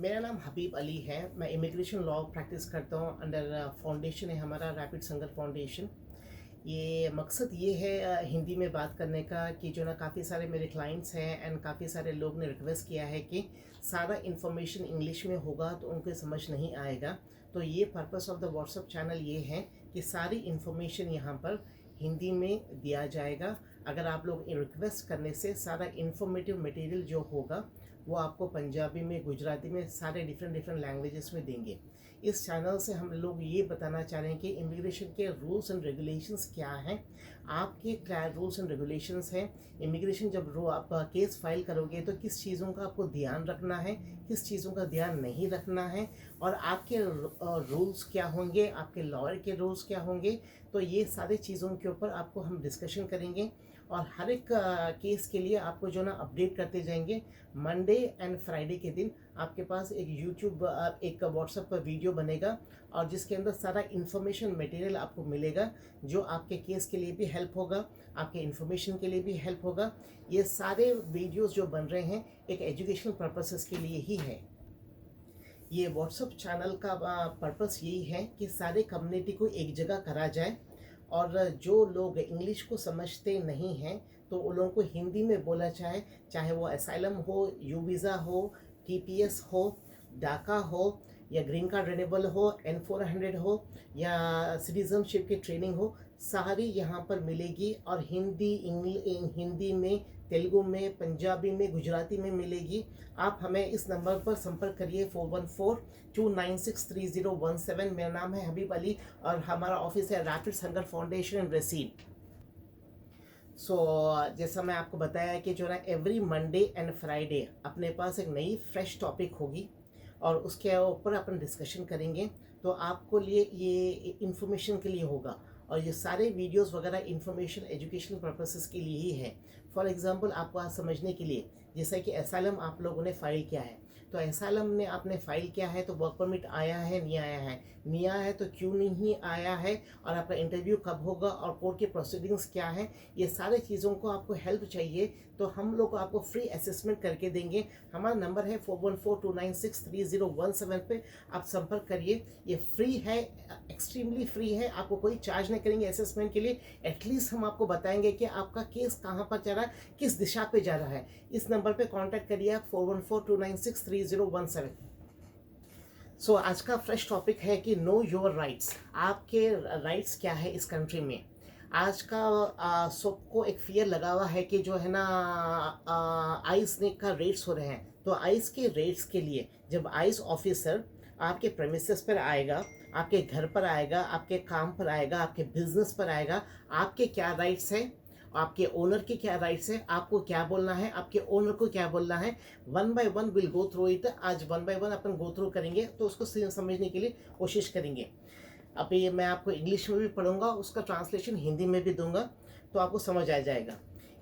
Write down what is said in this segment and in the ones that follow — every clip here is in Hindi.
मेरा नाम हबीब अली है। मैं इमिग्रेशन लॉ प्रैक्टिस करता हूँ। अंडर फाउंडेशन है हमारा रैपिड संगल फाउंडेशन। ये मकसद ये है हिंदी में बात करने का कि जो ना काफ़ी सारे मेरे क्लाइंट्स हैं एंड काफ़ी सारे लोग ने रिक्वेस्ट किया है कि सारा इन्फॉर्मेशन इंग्लिश में होगा तो उनको समझ नहीं आएगा। तो ये purpose of the WhatsApp channel ये है कि सारी इन्फॉर्मेशन यहाँ पर हिंदी में दिया जाएगा। अगर आप लोग रिक्वेस्ट करने से सारा इन्फॉर्मेटिव मटेरियल जो होगा वो आपको पंजाबी में, गुजराती में, सारे डिफरेंट लैंग्वेजेस में देंगे। इस चैनल से हम लोग ये बताना चाह रहे हैं कि इमिग्रेशन के रूल्स एंड रेगुलेशंस क्या हैं, आपके क्या रूल्स एंड रेगुलेशंस हैं। इमिग्रेशन जब आप केस फाइल करोगे तो किस चीज़ों का आपको ध्यान रखना है, किस चीज़ों का ध्यान नहीं रखना है, और आपके रूल्स क्या होंगे, आपके लॉयर के रूल्स क्या होंगे। तो ये सारी चीज़ों के ऊपर आपको हम डिस्कशन करेंगे और हर एक केस के लिए आपको जो ना अपडेट करते जाएंगे। मंडे एंड फ्राइडे के दिन आपके पास एक यूट्यूब एक व्हाट्सएप पर वीडियो बनेगा और जिसके अंदर सारा इन्फॉर्मेशन मटेरियल आपको मिलेगा जो आपके केस के लिए भी हेल्प होगा, आपके इन्फॉर्मेशन के लिए भी हेल्प होगा। ये सारे वीडियोस जो बन रहे हैं एक एजुकेशनल पर्पसेस के लिए ही है। ये व्हाट्सएप चैनल का पर्पस यही है कि सारे कम्युनिटी को एक जगह करा जाए और जो लोग इंग्लिश को समझते नहीं हैं तो उन लोगों को हिंदी में बोला जाए, चाहे वो असाइलम हो, यू वीज़ा हो, टीपीएस हो, डाका हो, या ग्रीन कार्ड रिन्यूएबल हो, N400 हो, या सिटीजनशिप की ट्रेनिंग हो, सारी यहाँ पर मिलेगी। और हिंदी में, तेलुगु में, पंजाबी में, गुजराती में मिलेगी। आप हमें इस नंबर पर संपर्क करिए 4142963017। मेरा नाम है हबीब अली और हमारा ऑफिस है रैपिड संगल फाउंडेशन इन रसीद। जैसा मैं आपको बताया कि जो ना एवरी मंडे एंड फ्राइडे अपने पास एक नई फ्रेश टॉपिक होगी और उसके ऊपर अपन डिस्कशन करेंगे। तो आपको लिए ये इन्फॉर्मेशन के लिए होगा और ये सारे वीडियोस वगैरह इन्फॉर्मेशन एजुकेशनल पर्पसेस के लिए ही है। फॉर एग्जांपल आपको आज समझने के लिए, जैसा कि एसाइलम आप लोगों ने फ़ाइल किया है, तो एसाइलम ने आपने फ़ाइल किया है तो वर्क परमिट आया है, नहीं आया है, नहीं आया है तो क्यों नहीं आया है, और आपका इंटरव्यू कब होगा और कोर्ट के प्रोसीडिंग्स क्या है, ये सारे चीज़ों को आपको हेल्प चाहिए तो हम लोग आपको फ्री असेसमेंट करके देंगे। हमारा नंबर है 4142963017 पे आप संपर्क करिए। ये फ्री है, एक्सट्रीमली फ्री है, आपको कोई चार्ज नहीं करेंगे असेसमेंट के लिए। एटलीस्ट हम आपको बताएंगे कि आपका केस कहाँ पर चल रहा है, किस दिशा पे जा रहा है। इस नंबर पे कांटेक्ट करिए आप 4142963017। आज का फ्रेश टॉपिक है कि नो योर राइट्स, आपके राइट्स क्या है इस कंट्री में। आज का सबको एक फियर लगा हुआ है कि जो है ना आइस ने का रेट्स हो रहे हैं। तो आइस के रेट्स के लिए जब आइस ऑफिसर आपके प्रेमिसेस पर आएगा, आपके घर पर आएगा, आपके काम पर आएगा, आपके बिजनेस पर आएगा, आपके क्या राइट्स हैं, आपके ओनर के क्या राइट्स हैं, आपको क्या बोलना है, आपके ओनर को क्या बोलना है, one by one will go through it. आज वन बाय वन अपन गो थ्रू करेंगे तो उसको समझने के लिए कोशिश करेंगे। अब ये मैं आपको इंग्लिश में भी पढ़ूंगा, उसका ट्रांसलेशन हिंदी में भी दूंगा तो आपको समझ आ जाएगा।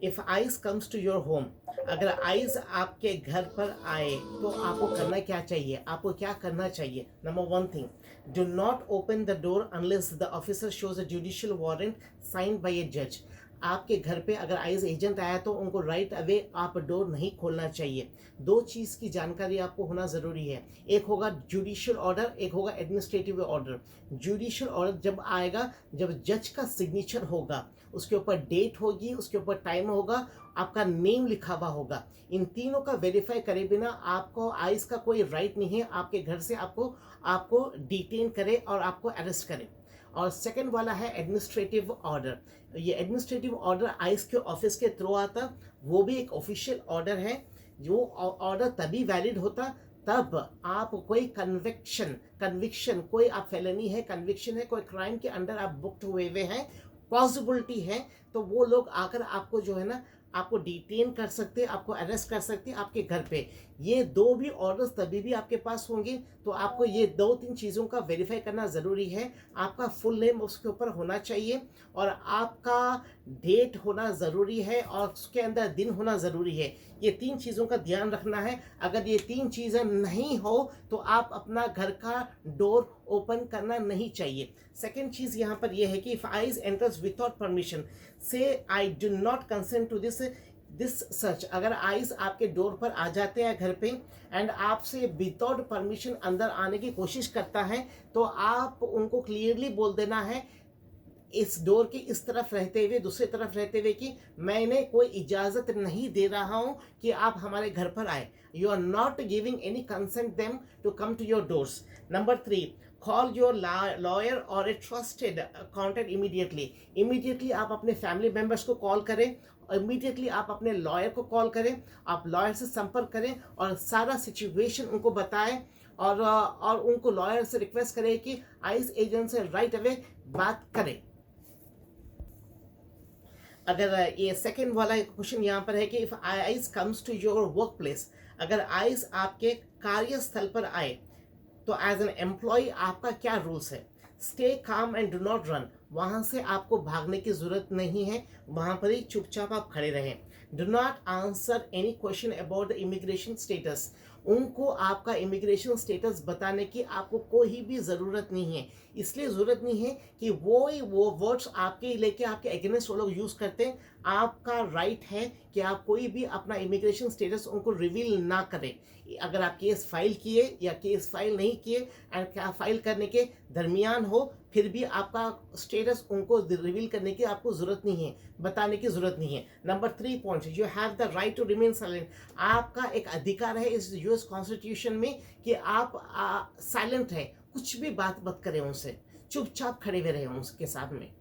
If ICE comes to your home, अगर आइस आपके घर पर आए तो आपको करना क्या चाहिए, आपको क्या करना चाहिए। Number one thing, do not open the door unless the officer shows a judicial warrant signed by a जज। आपके घर पे अगर आइस एजेंट आया तो उनको राइट अवे आप डोर नहीं खोलना चाहिए। दो चीज़ की जानकारी आपको होना ज़रूरी है, एक होगा जुडिशियल ऑर्डर, एक होगा एडमिनिस्ट्रेटिव ऑर्डर। जुडिशियल ऑर्डर जब आएगा, जब जज का सिग्नेचर होगा, उसके ऊपर डेट होगी, उसके ऊपर टाइम होगा, आपका नेम लिखा हुआ होगा। इन तीनों का वेरीफाई करे बिना आपको आइस का कोई राइट नहीं है आपके घर से आपको आपको डिटेन करे और आपको अरेस्ट करे। और सेकंड वाला है एडमिनिस्ट्रेटिव ऑर्डर। ये एडमिनिस्ट्रेटिव ऑर्डर आइस के ऑफिस के थ्रू आता, वो भी एक ऑफिशियल ऑर्डर है। जो ऑर्डर तभी वैलिड होता तब आप कोई कन्विक्शन कोई आप फेलनी है, कन्विक्शन है, कोई क्राइम के अंडर आप बुक्ड हुए हैं, पॉसिबिलिटी है, तो वो लोग आकर आपको जो है ना आपको डिटेन कर सकते, आपको अरेस्ट कर सकते आपके घर पे। ये दो भी ऑर्डर्स तभी भी आपके पास होंगे। तो आपको ये दो तीन चीज़ों का वेरीफाई करना ज़रूरी है। आपका फुल नेम उसके ऊपर होना चाहिए और आपका डेट होना ज़रूरी है और उसके अंदर दिन होना ज़रूरी है। ये तीन चीज़ों का ध्यान रखना है। अगर ये तीन चीज़ें नहीं हो तो आप अपना घर का डोर ओपन करना नहीं चाहिए। सेकेंड चीज़ यहाँ पर यह है कि if ICE enters without permission, say I do not consent to this, this such, अगर आइस आपके डोर पर आ जाते हैं घर पे एंड आपसे विदाउट परमिशन अंदर आने की कोशिश करता है, तो आप उनको क्लियरली बोल देना है इस डोर की इस तरफ रहते हुए, दूसरी तरफ रहते हुए कि मैंने कोई इजाज़त नहीं दे रहा हूँ कि आप हमारे घर पर आए. You are not giving any consent them to come to your doors. Number 3, call your lawyer और a trusted accountant immediately. Immediately आप अपने फैमिली मेम्बर्स को कॉल करें, इमीडिएटली आप अपने लॉयर को कॉल करें, आप लॉयर से संपर्क करें और सारा सिचुएशन उनको बताएं और उनको लॉयर से रिक्वेस्ट करें कि आइस एजेंट से राइट अवे बात करें. अगर ये सेकंड वाला क्वेश्चन यहाँ पर है कि if ICE comes to your workplace, अगर आइस आपके कार्यस्थल पर आए तो एज एन एम्प्लॉय आपका क्या रूल्स है. Stay calm and do not run. वहाँ से आपको भागने की ज़रूरत नहीं है, वहाँ पर ही चुपचाप आप खड़े रहें. Do not answer any question about the immigration status. उनको आपका इमिग्रेशन स्टेटस बताने की आपको कोई भी ज़रूरत नहीं है. इसलिए ज़रूरत नहीं है कि वो वर्ड्स आपके लेके आपके अगेंस्ट वो लोग यूज़ करते हैं. आपका राइट है कि आप कोई भी अपना इमिग्रेशन स्टेटस उनको रिवील ना करें. अगर आप केस फाइल किए या केस फाइल नहीं किए एंड क्या फाइल करने के दरमियान हो, फिर भी आपका स्टेटस उनको रिवील करने की आपको ज़रूरत नहीं है, बताने की ज़रूरत नहीं है. Number 3 point, you have the right to remain silent. आपका एक अधिकार है इस यूएस कॉन्स्टिट्यूशन में कि आप साइलेंट हैं, कुछ भी बात मत करें उनसे, चुपचाप खड़े हुए रहें उनके साथ में.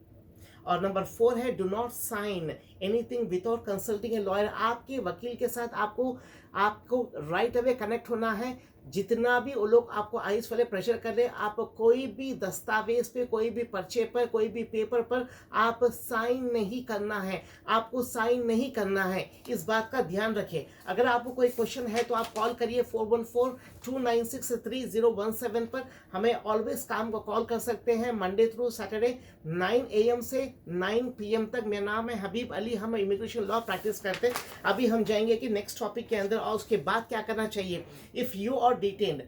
और नंबर 4 है do not sign anything without consulting a lawyer. आपके वकील के साथ आपको राइट अवे कनेक्ट होना है. जितना भी वो लोग आपको आइस वाले प्रेशर कर रहे हैं, आप कोई भी दस्तावेज पे, कोई भी पर्चे पर, कोई भी पेपर पर आप साइन नहीं करना है. आपको साइन नहीं करना है, इस बात का ध्यान रखें. अगर आपको कोई क्वेश्चन है तो आप कॉल करिए 414-296-3017 पर. हमें ऑलवेज काम को कॉल कर सकते हैं मंडे थ्रू सैटरडे 9 AM से 9 PM तक. मेरा नाम है हबीब अली, हम इमिग्रेशन लॉ प्रैक्टिस करते हैं. अभी हम जाएंगे कि नेक्स्ट टॉपिक के अंदर और उसके बाद क्या करना चाहिए. If you are detained,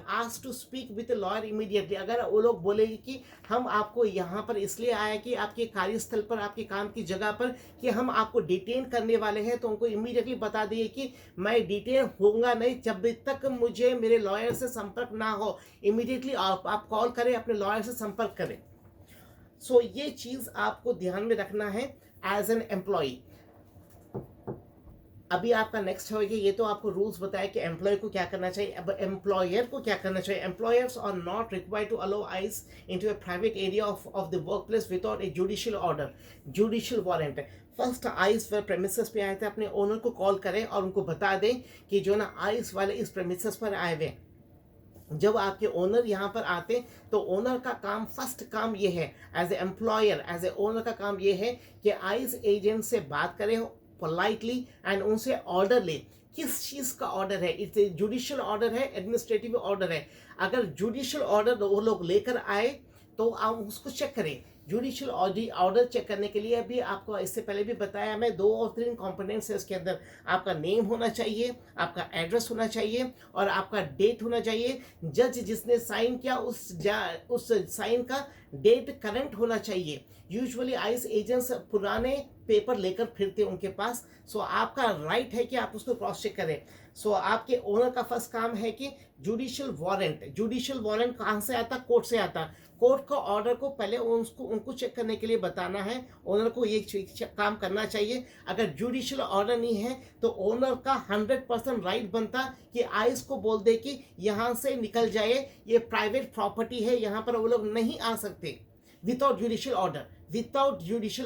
ask to speak with a lawyer immediately. अगर वो लोग बोलेगी कि हम आपको यहाँ पर इसलिए आए कि आपके कार्यस्थल पर, आपके काम की जगह पर कि हम आपको डिटेन करने वाले हैं, तो उनको इमीडिएटली बता दिए कि मैं डिटेन होऊंगा नहीं जब तक मुझे मेरे लॉयर से संपर्क ना हो. इमीडिएटली आप कॉल करें, अपने लॉयर से संपर्क करें. सो ये चीज़ आपको ध्यान में रखना है एज एन एम्प्लॉय. अभी आपका नेक्स्ट है कि ये तो आपको रूल्स बताया कि एम्प्लॉय को क्या करना चाहिए. अब एम्प्लॉयर को क्या करना चाहिए. Employers are not required to allow ICE into a private area of the work place without a judicial order, judicial warrant. First ICE वह प्रेमिसेस पे आए थे, अपने ओनर को कॉल करें और उनको बता दें कि जो ना आइस वाले इस प्रेमिसेस पर आए हुए. जब आपके ओनर यहाँ पर आते तो ओनर का काम, फर्स्ट काम ये है as a employer, as a owner का काम ये है कि आइस एजेंट से बात करें पोलाइटली एंड उनसे ऑर्डर ले. किस चीज़ का ऑर्डर है. इट्स जुडिशियल ऑर्डर है, एडमिनिस्ट्रेटिव ऑर्डर है. अगर जुडिशियल ऑर्डर वो लोग लेकर आए तो आप उसको चेक करें. जुडिशियल ऑर्डर चेक करने के लिए भी आपको इससे पहले भी बताया मैं 2 और 3 कंपोनेंट्स है इसके अंदर. आपका नेम होना चाहिए, आपका एड्रेस होना चाहिए और आपका डेट होना चाहिए. जज जिसने साइन किया उस साइन का डेट करंट होना चाहिए. यूजुअली आइस एजेंट्स पुराने पेपर लेकर फिरते उनके पास. सो आपका राइट है कि आप उसको क्रॉस चेक करें. सो आपके ओनर का फर्स्ट काम है कि जुडिशियल वारंट कहाँ से आता, कोर्ट से आता. कोर्ट का ऑर्डर को पहले उनको चेक करने के लिए बताना है. ओनर को ये काम करना चाहिए. अगर जुडिशियल ऑर्डर नहीं है तो ओनर का 100% राइट बनता कि आइस को बोल दे कि यहाँ से निकल जाए, ये प्राइवेट प्रॉपर्टी है, यहाँ पर वो लोग नहीं आ सकते विदाउट जुडिशियल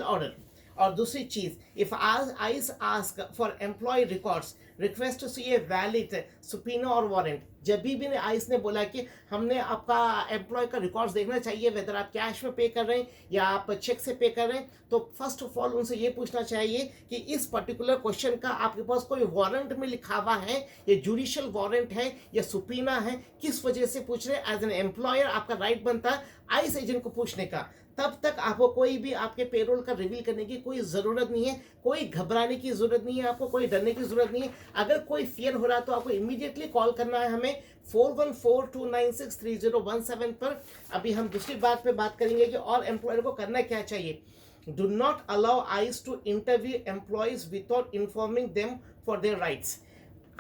ऑर्डर. और दूसरी चीज़, if ICE ask for employ records, request to see a valid subpoena और वारंट. जब भी आइस ने बोला कि हमने आपका एम्प्लॉय का रिकॉर्ड्स देखना चाहिए, वेदर आप कैश में पे कर रहे हैं या आप चेक से पे कर रहे हैं, तो फर्स्ट ऑफ ऑल उनसे ये पूछना चाहिए कि इस पर्टिकुलर क्वेश्चन का आपके पास कोई वारंट में लिखा हुआ है, ये जुडिशियल वारंट है या सुपीना है, किस वजह से पूछ रहे. एज एन एम्प्लॉयर आपका राइट बनता है आइस एजेंट को पूछने का. तब तक आपको कोई भी आपके पेरोल का रिवील करने की कोई ज़रूरत नहीं है, कोई घबराने की ज़रूरत नहीं है, आपको कोई डरने की ज़रूरत नहीं है. अगर कोई फियर हो रहा है तो आपको इमीडिएटली कॉल करना है हमें 414-296-3017 पर. अभी हम दूसरी बात पे बात करेंगे कि और एम्प्लॉयर को करना क्या चाहिए. Do not allow ICE to interview employees without informing them for their rights.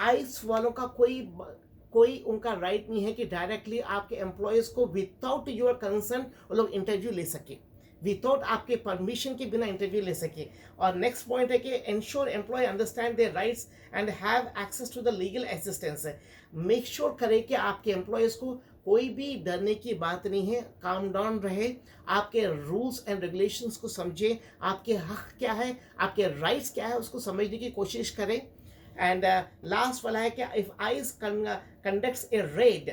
ICE वालों का कोई उनका राइट नहीं है कि डायरेक्टली आपके एम्प्लॉयज़ को विदाउट योर कंसर्न वो लोग इंटरव्यू ले सके, विदाउट आपके परमिशन के बिना इंटरव्यू ले सके। और नेक्स्ट पॉइंट है कि ensure employ understand their rights and have access to the legal assistance. Make sure करें कि आपके एम्प्लॉयज़ को कोई भी डरने की बात नहीं है, काम डाउन रहे, आपके रूल्स एंड रेगुलेशंस को समझे, आपके हक क्या है, आपके राइट्स क्या है, उसको समझने की कोशिश करें। एंड लास्ट वाला है कि if ice conducts A red,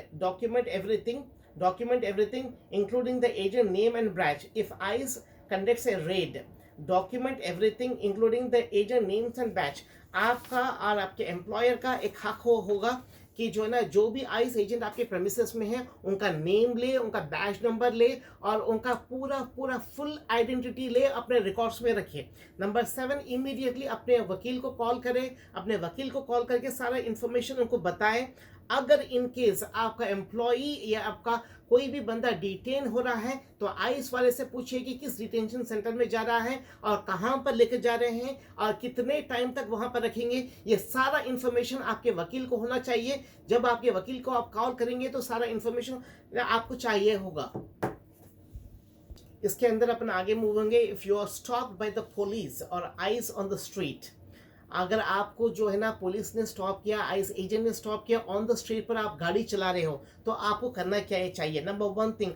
document everything including the agent name and batch. If ICE conducts a raid, document everything including the agent names and batch. आपका और आपके एम्प्लॉयर का एक हक होगा कि जो है ना, जो भी आइस एजेंट आपके प्रेमिसेस में है उनका नेम ले, उनका बैच नंबर ले और उनका पूरा फुल आइडेंटिटी ले, अपने रिकॉर्ड्स में रखिए। नंबर 7, इमीडिएटली अपने वकील को कॉल करें, अपने वकील को कॉल करके सारा इन्फॉर्मेशन उनको बताएं। अगर इन केस आपका एम्प्लॉई या आपका कोई भी बंदा डिटेन हो रहा है तो आइस वाले से पूछिए कि किस डिटेंशन सेंटर में जा रहा है और कहाँ पर लेकर जा रहे हैं और कितने टाइम तक वहाँ पर रखेंगे। ये सारा इन्फॉर्मेशन आपके वकील को होना चाहिए। जब आपके वकील को आप कॉल करेंगे तो सारा इन्फॉर्मेशन आपको चाहिए होगा। इसके अंदर अपन आगे मूव होंगे। If you are stopped by the police और आइस ऑन द स्ट्रीट, अगर आपको जो है ना पुलिस ने स्टॉप किया, आइस एजेंट ने स्टॉप किया, ऑन द स्ट्रीट पर आप गाड़ी चला रहे हो, तो आपको करना क्या चाहिए? Number 1 thing,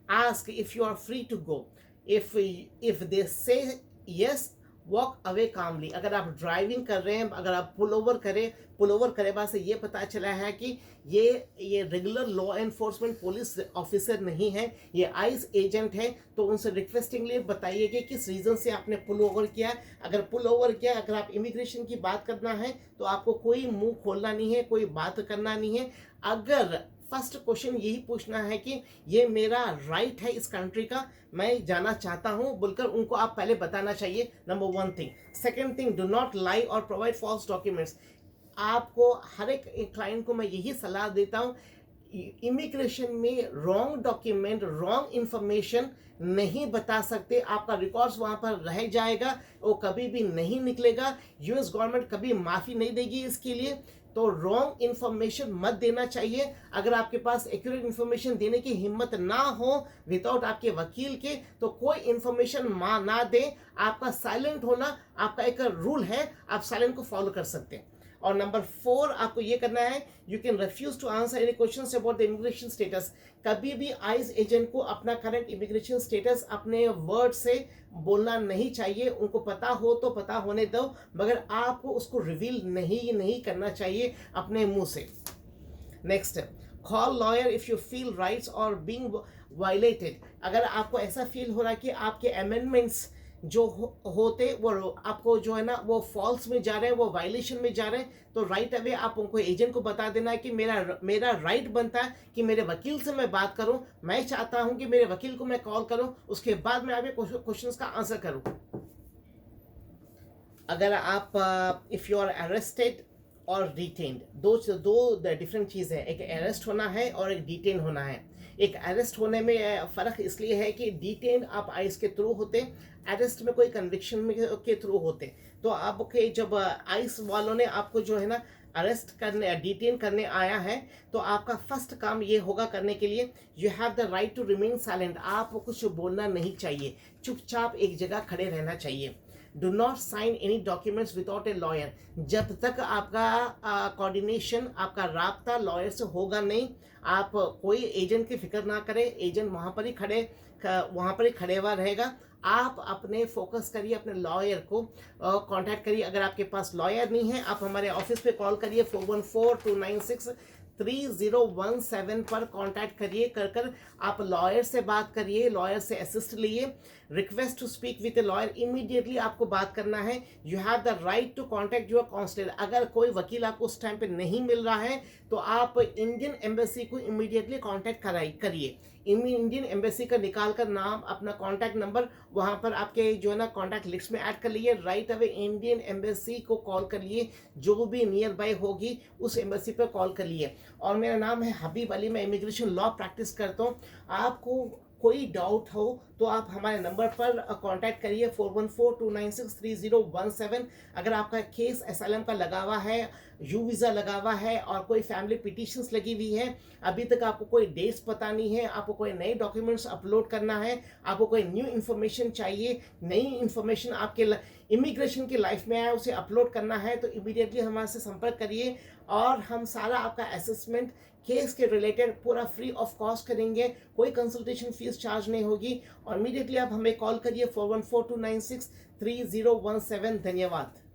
ask if you are free to go. If they say yes, walk away कामली। अगर आप ड्राइविंग कर रहे हैं, अगर आप पुल ओवर करे बाद से ये पता चला है कि ये regular law enforcement police officer नहीं है, ये आइस एजेंट है, तो उनसे रिक्वेस्टिंगली बताइए कि किस रीज़न से आपने पुल ओवर किया। अगर पुल ओवर किया, अगर आप इमिग्रेशन की बात करना है तो आपको कोई मुंह खोलना नहीं है, कोई बात करना नहीं है। अगर फर्स्ट क्वेश्चन यही पूछना है कि ये मेरा राइट है इस कंट्री का, मैं जाना चाहता हूँ बोलकर उनको आप पहले बताना चाहिए। Number 1 thing. Second thing, do not lie और प्रोवाइड फॉल्स डॉक्यूमेंट्स। आपको हर एक क्लाइंट को मैं यही सलाह देता हूँ, इमिग्रेशन में रॉन्ग डॉक्यूमेंट, रॉन्ग इन्फॉर्मेशन नहीं बता सकते। आपका रिकॉर्ड्स वहाँ पर रह जाएगा, वो कभी भी नहीं निकलेगा। यूएस गवर्नमेंट कभी माफ़ी नहीं देगी इसके लिए। तो रॉन्ग इन्फॉर्मेशन मत देना चाहिए। अगर आपके पास एक्यूरेट इन्फॉर्मेशन देने की हिम्मत ना हो विदाउट आपके वकील के, तो कोई इन्फॉर्मेशन ना दें। आपका साइलेंट होना आपका एक रूल है, आप साइलेंट को फॉलो कर सकते हैं। और नंबर 4 आपको ये करना है, you can refuse to answer any questions about the immigration status. कभी भी आइस एजेंट को अपना करंट इमिग्रेशन स्टेटस अपने वर्ड से बोलना नहीं चाहिए। उनको पता हो तो पता होने दो, मगर आपको उसको रिवील नहीं करना चाहिए अपने मुंह से। Next, call lawyer if you feel rights और बीइंग वायलेटेड। अगर आपको ऐसा फील हो रहा है कि आपके अमेंडमेंट्स जो होते वो आपको जो है ना वो फॉल्स में जा रहे हैं, वो वायलेशन में जा रहे हैं, तो राइट अवे आप उनको एजेंट को बता देना है कि मेरा राइट बनता है कि मेरे वकील से मैं बात करूं। मैं चाहता हूं कि मेरे वकील को मैं कॉल करूं, उसके बाद मैं आपके क्वेश्चंस का आंसर करूं। अगर आप इफ़ यू आर अरेस्टेड और डिटेन्ड, दो डिफरेंट चीज़ है। एक अरेस्ट होना है और एक डिटेन होना है। एक अरेस्ट होने में फ़र्क इसलिए है कि डिटेन आप आइस के थ्रू होते, अरेस्ट में कोई कन्विक्शन के थ्रू होते। तो आपके जब आइस वालों ने आपको जो है ना अरेस्ट करने, डिटेन करने आया है, तो आपका फर्स्ट काम ये होगा करने के लिए, you have the right to remain silent. आपको कुछ बोलना नहीं चाहिए, चुपचाप एक जगह खड़े रहना चाहिए। Do not sign any documents without a lawyer. जब तक आपका कोऑर्डिनेशन, आपका राब्ता लॉयर से होगा नहीं, आप कोई एजेंट की फिक्र ना करें। एजेंट वहाँ पर ही खड़े हुआ रहेगा। आप अपने फोकस करिए, अपने लॉयर को कांटेक्ट करिए। अगर आपके पास लॉयर नहीं है, आप हमारे ऑफिस पे कॉल करिए 4142963017 पर कांटेक्ट करिए। कर आप लॉयर से बात करिए, लॉयर से असिस्ट लिए। Request to speak with a lawyer, immediately आपको बात करना है। You have the right to contact your counsellor. अगर कोई वकील आपको उस टाइम पे नहीं मिल रहा है तो आप इंडियन एम्बेसी को इमीडिएटली कांटेक्ट करिए। इंडियन एम्बेसी का निकाल कर नाम, अपना कांटेक्ट नंबर वहाँ पर आपके जो है ना कांटेक्ट लिस्ट में ऐड कर लिए। राइट अवे इंडियन एम्बेसी को कॉल कर लिए, जो भी नियर बाय होगी उस एम्बेसी पर कॉल कर लिए। और मेरा नाम है हबीब अली, मैं इमिग्रेशन लॉ प्रैक्टिस करता हूँ। आपको कोई डाउट हो तो आप हमारे नंबर पर कांटेक्ट करिए 4142963017। अगर आपका केस एसएलएम का लगा हुआ है, यू वीज़ा लगा हुआ है और कोई फैमिली पिटिशंस लगी हुई है, अभी तक आपको कोई डेट्स पता नहीं है, आपको कोई नए डॉक्यूमेंट्स अपलोड करना है, आपको कोई न्यू इन्फॉर्मेशन चाहिए, नई इन्फॉर्मेशन आपके इमिग्रेशन की लाइफ में आया उसे अपलोड करना है, तो इमीडिएटली हमारे से संपर्क करिए और हम सारा आपका असेसमेंट केस के रिलेटेड पूरा फ्री ऑफ कॉस्ट करेंगे। कोई कंसल्टेशन फीस चार्ज नहीं होगी और इमीडिएटली आप हमें कॉल करिए 4142963017। धन्यवाद।